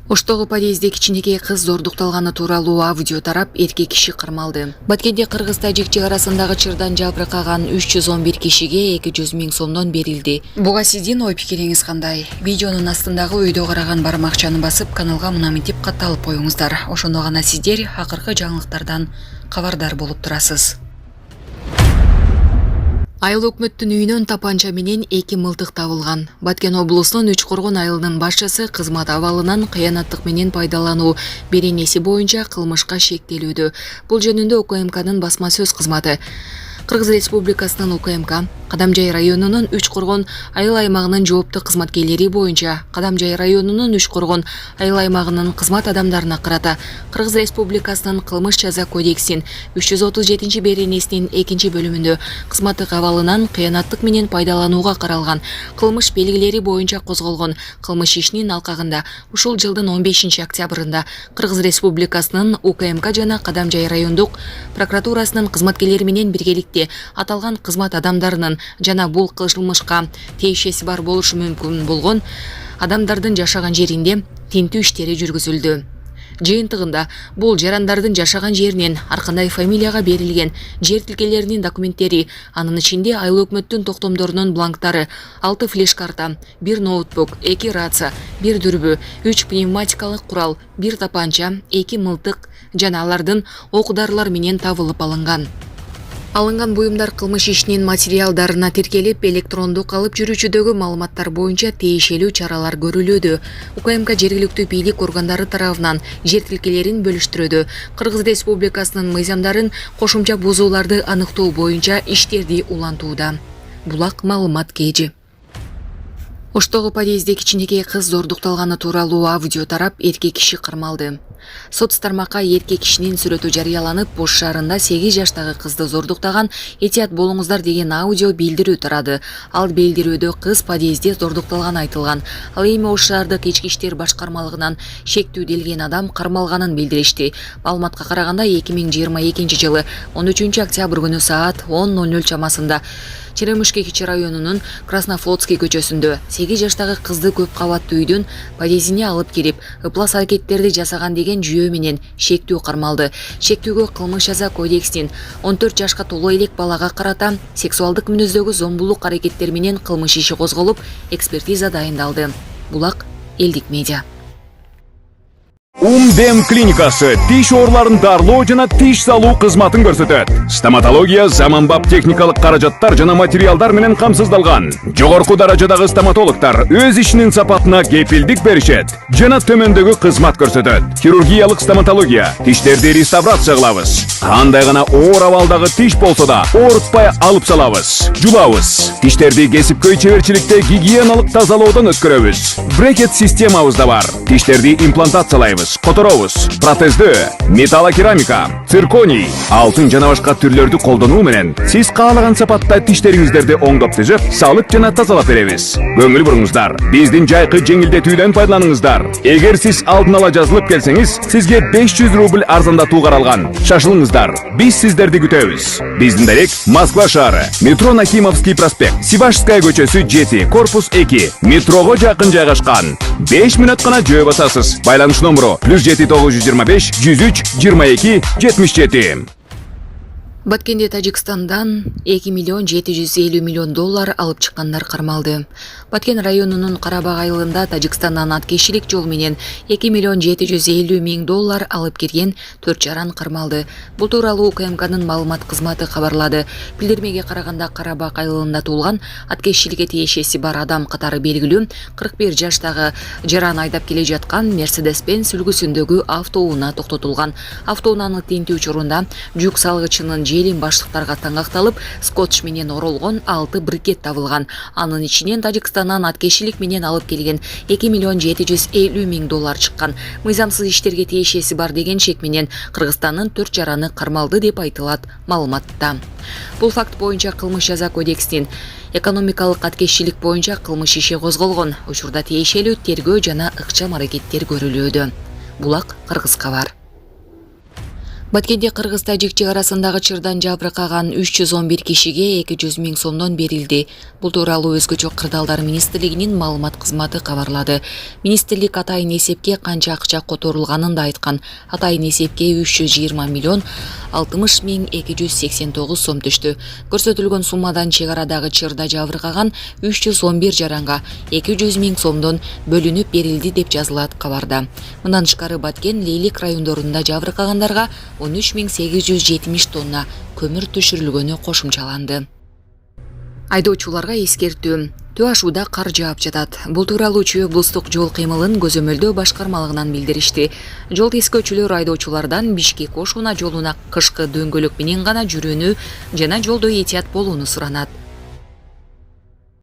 Оштогу подъезде кичинекей кыз зордукталганы тууралуу аудио тарап, эркек киши кармалды. Баткенде Кыргыз-Тажик чек арасындагы чырдан жабыркаган 311 кишиге 200 000 сомдон берилди. Буга сиздин ой пикириңиз кандай? Видеонун астындагы өйдө караган бармакчаны басып, каналга мына мынтип катталып коюңуздар. Ошондо гана сиздер акыркы жаңылыктардан кабардар болуп турасыз. Айыл өкмөттүн үйүнөн тапанча менен 2 мылтык табылган. Баткен облусунун Үчкоргон айылынын башчысы кызмат абалынан кыянаттык менен пайдалануу беренеси боюнча кылмышка шектелүүдө. Бул жөнүндө УКМКнын басма сөз кызматы. Кыргыз Республикасынын УКМК Кадамжай районунун Үчкоргон айыл аймагынын жоопту кызматкерлери боюнча Кадамжай районунун Үчкоргон айыл аймагынын кызмат адамдарына карата Кыргыз Республикасынын кылмыш жаза кодексинин 337 беренесинин 2 бөлүмүндө кызматтык абалынан кыянаттык менен пайдаланууга каралган кылмыш белгилери боюнча козголгон кылмыш ишинин алкагында ушул жылдын 15 октябрында Кыргыз Республикасынын УКМК жана Кадамжай райондук прокуратурасынын кызматкерлери менен биргеликте аталган кызмат адамдарынын жана бул кылмышка тиешеси бар болушу мүмкүн болгон адамдардын жашаган жеринде тинтүү иштери жүргүзүлдү. Жыйынтыгында бул жарандардын жашаган жеринен ар кандай фамилияга берилген жер тилкелеринин документтери, анын ичинде айыл өкмөттүн токтомдорунун бланктары, 6 флеш карта, 1 ноутбук, 2 рация, 1 дүрбү, 3 пневматикалык курал, 1 тапанча, 2 мылтык жана алардын оок-дарылар менен табылып алынган. Алынган буюмдар кылмыш ишинин материалдарына тиркелип, электрондук алып жүрүүчүдөгү маалыматтар боюнча тиешелүү чаралар көрүлүүдө. УКМК жергиликтүү бийлик органдары тарабынан жер тилкелерин бөлүштүрүүдө. Кыргыз Республикасынын мыйзамдарын кошумча бузууларды аныктоо боюнча иштерди улантууда. Булак маалымат кежи. Оштогу подъезде кичинекей кыз зордукталганы тууралуу аудио тарап, эркек киши кармалды. Соц тармакка эркек кишинин сүрөтү жарыяланып, Бош шаарында 8 жаштагы кызды зордуктаган, этият болуңуздар деген аудио билдирүү тарады. Ал билдирүүдө кыз подъездде зордукталганы айтылган. Ал эми Ош шаардык ички иштер башкармалыгынан шектүү делген адам кармалганын билдиришти. Маалыматка караганда 2022 жылы 13 октябрь күнү саат 10:00 чамасында Черемушки кичи районунун Краснофлотский көчөсүндө 8 жаштагы кызды көп кабаттуу үйдүн подъездине алып кирип, ыплас аракеттерди жасаган деген жүйө менен шектүү кармалды. Шектүүгө кылмыш жаза кодексинин 14 жашка толо элек балага карата сексуалдык мүнөздөгү зомбулук аракеттер менен кылмыш иши козголуп, экспертиза дайындалды. Булак элдик медиа. Умдем клиникасы тиш ооруларын дарылоо жана тиш салуу кызматын көрсөтөт. Стоматология заманбап техникалык каражаттар жана материалдар менен камсыздалган. Жогорку даражадагы стоматологдор өз ишинин сапатына кепилдик беришет жана төмөндөгү кызмат көрсөтөт. Хирургиялык стоматология, тиштерди реставрация кылабыз. Кандай гана оор абалдагы тиш болсо да оорутпай алып салабыз. Жулабыз. Тиштерди кесипкөй чеберчиликте гигиеналык тазалоодон өткөрөбүз. Брекет системабыз да бар. Тиштерди имплантациялайбыз, которобуз. Протездөө, металлокерамика, цирконий, алтын жана башка түрлөрдү колдонуу менен сиз каалаган сапатта тиштериңиздерди оңдоп түзөп, салып жана тазалап беребиз. Көңүл буруңуздар, биздин жайкы жеңилдетүүдөн пайдаланыңыздар. Эгер сиз алдын ала жазылып келсеңиз, сизге 500 рубль арзандатуу каралган. Шашылыңыздар, биз сиздерди күтөбүз. Биздин дарек Москва шаары, метро Накимовский проспект, Сибашская көчөсү 7, корпус 2, метрого жакын жайгашкан. 5 мүнөт гана жөө басасыз. Байланыш номеру +7 925 103 22 77. Баткенде Тажикстандан 2,750 миллион доллар алып чыккандар кармалды. Баткен районунун Карабак айылында Тажикстандан аткечилик жол менен 2,750 миң доллар алып келген 4 жаран кармалды. Бул тууралуу УКМКнын маалымат кызматы кабарлады. Билдирмеге караганда Карабак айылында туулган аткечиликке тиешеси бар адам катары белгилүү 41 жаштагы жаран айдап келе жаткан Mercedes-Benz үлгүсүндөгү автоунаа токтотулган. Автоунааны тинтүү учурунда жүк салгычынын желим баштыктарга таңакталып, скотч менен оролгон 6 брикет табылган. Анын ичинен Тажикстандан аткечилик менен алып келген 2,750 миң доллар чыккан. Мыйзамсыз иштерге тиешеси бар деген шек менен Кыргызстандын 4 жараны кармалды деп айтылат маалыматта. Бул факт боюнча кылмыш жаза кодексинин экономикалык аткечилик боюнча кылмыш иши козголгон. Учурда тиешелүү тергөө жана ыкчам аракеттер көрүлүүдө. Булак Кыргыз кабар. Баткенде Кыргыз-Тажик чек арасындагы чырдан жабыркаган 311 кишиге 200 миң сомдон берилди. Бул тууралуу Өзгөчө кырдаалдар министрлигинин маалымат кызматы кабарлады. Министрлик атайын эсепке канча акча которулганын да айткан. Атайын эсепке 320 миллион 60 миң 289 сом түштү. Көрсөтүлгөн суммадан чек арадагы чырда жабыркаган 311 жаранга 200 миң сомдон бөлүнүп берилди деп жазылат кабарда. Мындан тышкары Баткен, Лейлик райондорунда жабыркагандарга 13.870 тонна көмүр түшүрүлгөнү кошумчаланды. Айдоочуларга эскертүү. Төө ашууда кар жаап жатат. Бул тууралуу Чүй облустук жол кыймылын көзөмөлдөө башкармалыгынан билдиришти. Жол тескөөчүлөр айдоочулардан Бишкек Ошуна жолуна кышкы дөңгөлөк менен гана жүрүүнү жана жолдо этият болууну суранат.